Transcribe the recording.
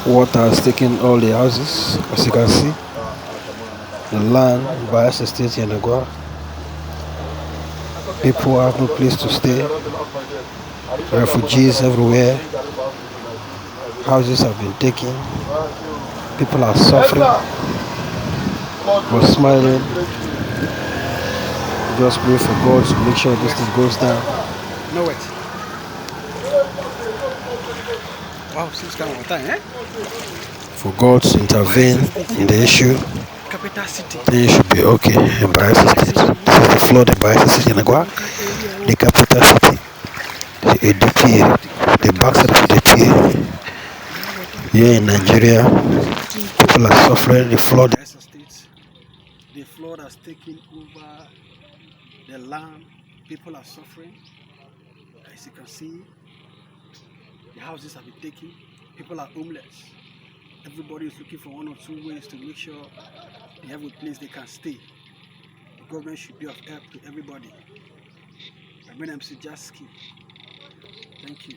Water has taken all the houses, as you can see. The land by Estate in Agua. People have no place to stay. Refugees everywhere. Houses have been taken. People are suffering but smiling. Just pray for God to make sure this thing goes down. No wait. Wow, since kind of time, eh? For God to intervene in the issue. Capital city. Then it should be okay in Bayelsa State. This is the flood in Bayelsa State in Agua, the capital city. The DPA, the backside of the DPA. Here in Nigeria, people are suffering the flood. The flood has taken over the land. People are suffering. As you can see, the houses have been taken. People are homeless. Everybody is looking for one or two ways to make sure they have a place they can stay. The government should be of help to everybody. My name is Jaski. Thank you.